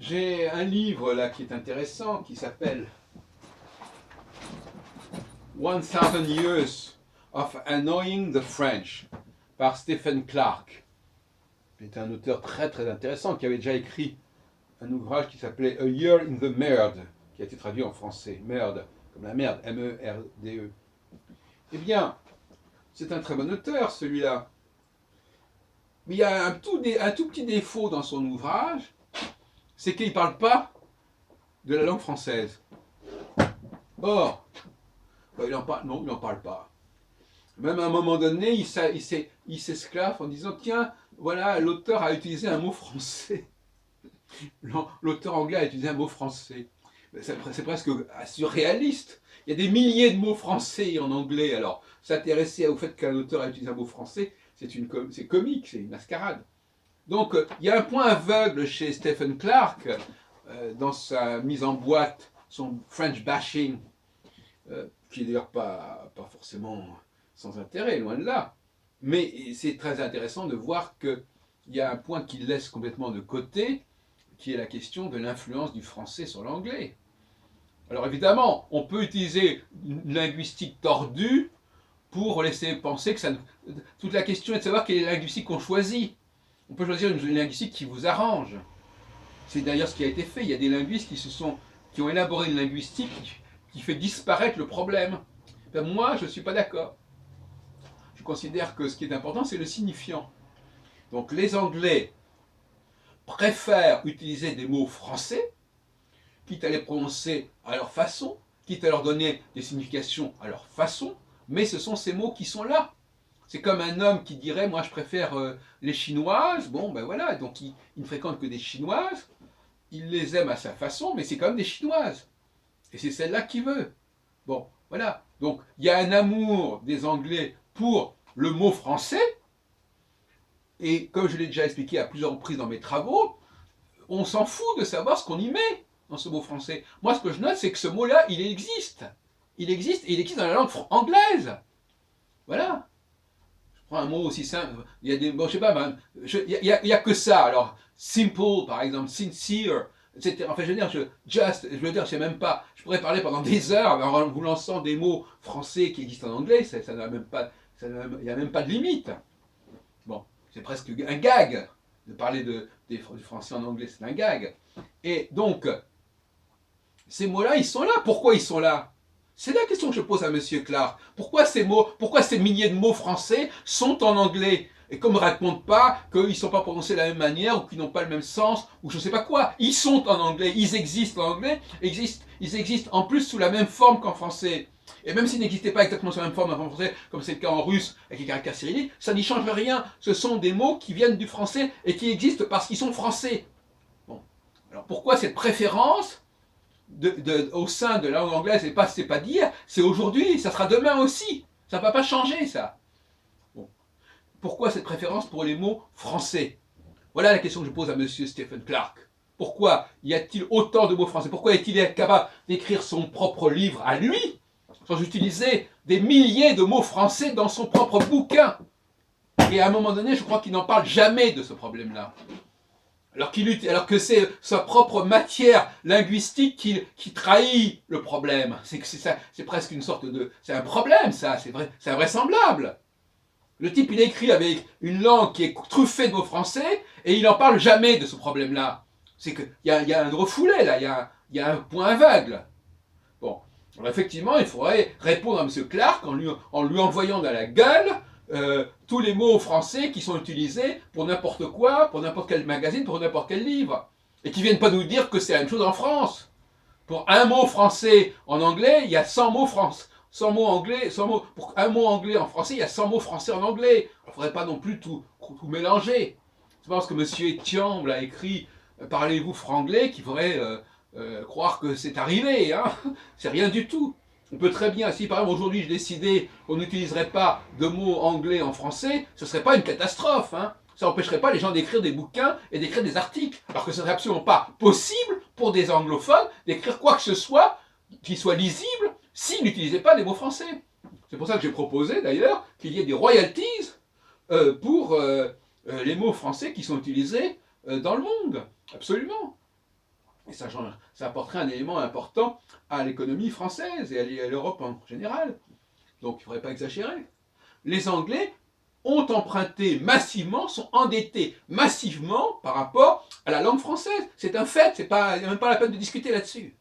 J'ai un livre là qui est intéressant qui s'appelle 1000 Years of Annoying the French par Stephen Clark. C'est un auteur très très intéressant qui avait déjà écrit un ouvrage qui s'appelait A Year in the Merde, qui a été traduit en français. Merde, comme la merde, M-E-R-D-E. Eh bien, c'est un très bon auteur celui-là. Mais il y a un tout petit défaut dans son ouvrage, c'est qu'il ne parle pas de la langue française. Or, il n'en parle pas. Même à un moment donné, il s'esclaffe en disant tiens, voilà, l'auteur a utilisé un mot français. L'auteur anglais a utilisé un mot français. C'est presque surréaliste. Il y a des milliers de mots français en anglais. Alors, s'intéresser au fait qu'un auteur a utilisé un mot français, c'est comique, c'est une mascarade. Donc, il y a un point aveugle chez Stephen Clark dans sa mise en boîte, son French bashing, qui est d'ailleurs pas forcément sans intérêt, loin de là. Mais c'est très intéressant de voir qu'il y a un point qu'il laisse complètement de côté, qui est la question de l'influence du français sur l'anglais. Alors évidemment, on peut utiliser une linguistique tordue pour laisser penser que ça... Toute la question est de savoir quelle est la linguistique qu'on choisit. On peut choisir une linguistique qui vous arrange. C'est d'ailleurs ce qui a été fait. Il y a des linguistes qui ont élaboré une linguistique qui fait disparaître le problème. Ben moi, je ne suis pas d'accord. Je considère que ce qui est important, c'est le signifiant. Donc les Anglais préfèrent utiliser des mots français, quitte à les prononcer à leur façon, quitte à leur donner des significations à leur façon, mais ce sont ces mots qui sont là. C'est comme un homme qui dirait, moi je préfère les chinoises, bon ben voilà, donc il ne fréquente que des chinoises, il les aime à sa façon, mais c'est quand même des chinoises. Et c'est celle-là qu'il veut. Bon, voilà. Donc il y a un amour des Anglais pour le mot français, et comme je l'ai déjà expliqué à plusieurs reprises dans mes travaux, on s'en fout de savoir ce qu'on y met dans ce mot français. Moi, ce que je note, c'est que ce mot-là, il existe. Il existe, et il existe dans la langue anglaise. Voilà. Je prends un mot aussi simple. Il y a des, bon, je sais pas, il y a que ça. Alors, simple, par exemple, sincere, etc. Enfin, je veux dire, je sais même pas. Je pourrais parler pendant des heures en vous lançant des mots français qui existent en anglais. Ça n'a même pas, il n'y a même pas de limite. Bon, c'est presque un gag de parler du français en anglais, c'est un gag. Et donc, ces mots-là, ils sont là. Pourquoi ils sont là? C'est la question que je pose à Monsieur Clark. Pourquoi ces mots, pourquoi ces milliers de mots français sont en anglais? Et qu'on ne me raconte pas qu'ils ne sont pas prononcés de la même manière ou qu'ils n'ont pas le même sens ou je ne sais pas quoi. Ils sont en anglais, ils existent en anglais, ils existent en plus sous la même forme qu'en français. Et même s'ils n'existaient pas exactement sous la même forme en français, comme c'est le cas en russe avec les caractères cyrilliques, ça n'y change rien. Ce sont des mots qui viennent du français et qui existent parce qu'ils sont français. Bon. Alors pourquoi cette préférence au sein de la langue anglaise, c'est pas dire, c'est aujourd'hui, ça sera demain aussi. Ça ne va pas changer, ça. Bon. Pourquoi cette préférence pour les mots français? Voilà la question que je pose à monsieur Stephen Clark. Pourquoi y a-t-il autant de mots français? Pourquoi est-il capable d'écrire son propre livre à lui, sans utiliser des milliers de mots français dans son propre bouquin? Et à un moment donné, je crois qu'il n'en parle jamais de ce problème-là. Alors que c'est sa propre matière linguistique qui trahit le problème. C'est presque une sorte de... C'est un problème, ça, c'est invraisemblable. Le type, il écrit avec une langue qui est truffée de mots français, et il n'en parle jamais de ce problème-là. C'est qu'il y a un refoulé, là, il y a un point aveugle. Bon, alors effectivement, il faudrait répondre à M. Clark en lui envoyant dans la gueule tous les mots français qui sont utilisés pour n'importe quoi, pour n'importe quel magazine, pour n'importe quel livre. Et qui ne viennent pas nous dire que c'est la même chose en France. Pour un mot français en anglais, il y a 100 mots français. 100 mots anglais, 100 mots, pour un mot anglais en français, il y a 100 mots français en anglais. Il ne faudrait pas non plus tout mélanger. C'est parce que M. Etienne a écrit Parlez-vous franglais qu'il faudrait croire que c'est arrivé. Hein. C'est rien du tout. On peut très bien, si par exemple aujourd'hui je décidais qu'on n'utiliserait pas de mots anglais en français, ce ne serait pas une catastrophe. Hein. Ça n'empêcherait pas les gens d'écrire des bouquins et d'écrire des articles. Alors que ce ne serait absolument pas possible pour des anglophones d'écrire quoi que ce soit qui soit lisible s'ils n'utilisaient pas des mots français. C'est pour ça que j'ai proposé d'ailleurs qu'il y ait des royalties pour les mots français qui sont utilisés dans le monde. Absolument. Et ça apporterait un élément important à l'économie française et à l'Europe en général. Donc il ne faudrait pas exagérer. Les Anglais ont emprunté massivement, sont endettés massivement par rapport à la langue française. C'est un fait, il n'y a même pas la peine de discuter là-dessus.